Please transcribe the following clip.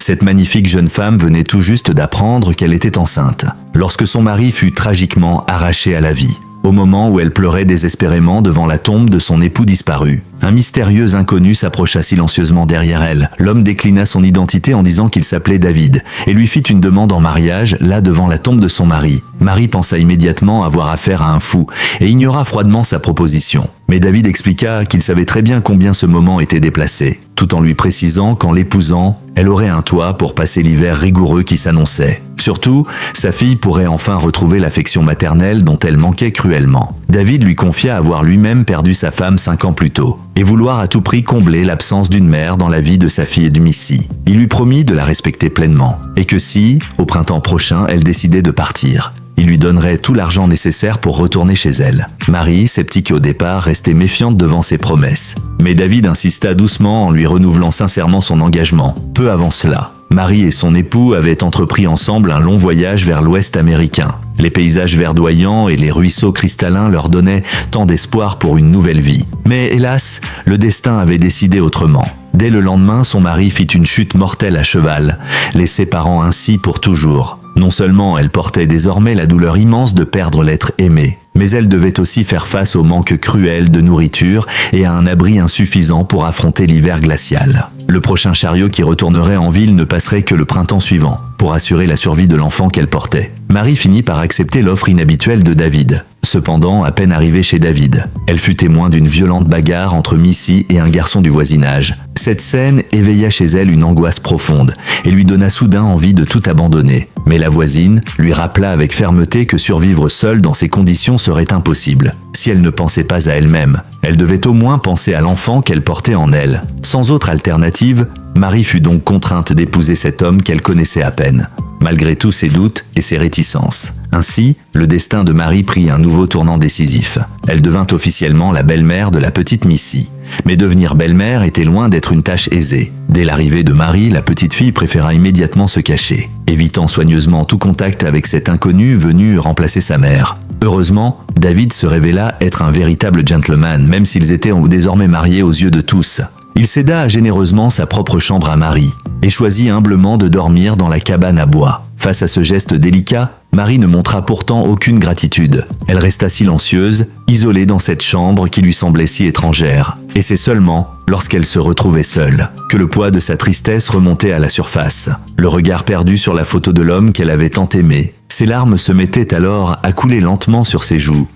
Cette magnifique jeune femme venait tout juste d'apprendre qu'elle était enceinte, lorsque son mari fut tragiquement arraché à la vie. Au moment où elle pleurait désespérément devant la tombe de son époux disparu, un mystérieux inconnu s'approcha silencieusement derrière elle. L'homme déclina son identité en disant qu'il s'appelait David et lui fit une demande en mariage, là devant la tombe de son mari. Marie pensa immédiatement avoir affaire à un fou et ignora froidement sa proposition. Mais David expliqua qu'il savait très bien combien ce moment était déplacé, tout en lui précisant qu'en l'épousant, elle aurait un toit pour passer l'hiver rigoureux qui s'annonçait. Surtout, sa fille pourrait enfin retrouver l'affection maternelle dont elle manquait cruellement. David lui confia avoir lui-même perdu sa femme 5 ans plus tôt et vouloir à tout prix combler l'absence d'une mère dans la vie de sa fille et du Missy. Il lui promit de la respecter pleinement et que si, au printemps prochain, elle décidait de partir, il lui donnerait tout l'argent nécessaire pour retourner chez elle. Marie, sceptique au départ, restait méfiante devant ses promesses. Mais David insista doucement en lui renouvelant sincèrement son engagement. Peu avant cela, Marie et son époux avaient entrepris ensemble un long voyage vers l'Ouest américain. Les paysages verdoyants et les ruisseaux cristallins leur donnaient tant d'espoir pour une nouvelle vie. Mais hélas, le destin avait décidé autrement. Dès le lendemain, son mari fit une chute mortelle à cheval, les séparant ainsi pour toujours. Non seulement elle portait désormais la douleur immense de perdre l'être aimé, mais elle devait aussi faire face au manque cruel de nourriture et à un abri insuffisant pour affronter l'hiver glacial. Le prochain chariot qui retournerait en ville ne passerait que le printemps suivant, pour assurer la survie de l'enfant qu'elle portait. Marie finit par accepter l'offre inhabituelle de David. Cependant, à peine arrivée chez David, elle fut témoin d'une violente bagarre entre Missy et un garçon du voisinage. Cette scène éveilla chez elle une angoisse profonde et lui donna soudain envie de tout abandonner. Mais la voisine lui rappela avec fermeté que survivre seule dans ces conditions serait impossible. Si elle ne pensait pas à elle-même, elle devait au moins penser à l'enfant qu'elle portait en elle. Sans autre alternative, Marie fut donc contrainte d'épouser cet homme qu'elle connaissait à peine, malgré tous ses doutes et ses réticences. Ainsi, le destin de Marie prit un nouveau tournant décisif. Elle devint officiellement la belle-mère de la petite Missy. Mais devenir belle-mère était loin d'être une tâche aisée. Dès l'arrivée de Marie, la petite fille préféra immédiatement se cacher, évitant soigneusement tout contact avec cet inconnu venu remplacer sa mère. Heureusement, David se révéla être un véritable gentleman, même s'ils étaient désormais mariés aux yeux de tous. Il céda généreusement sa propre chambre à Marie et choisit humblement de dormir dans la cabane à bois. Face à ce geste délicat, Marie ne montra pourtant aucune gratitude. Elle resta silencieuse, isolée dans cette chambre qui lui semblait si étrangère. Et c'est seulement lorsqu'elle se retrouvait seule que le poids de sa tristesse remontait à la surface. Le regard perdu sur la photo de l'homme qu'elle avait tant aimé. Ses larmes se mettaient alors à couler lentement sur ses joues.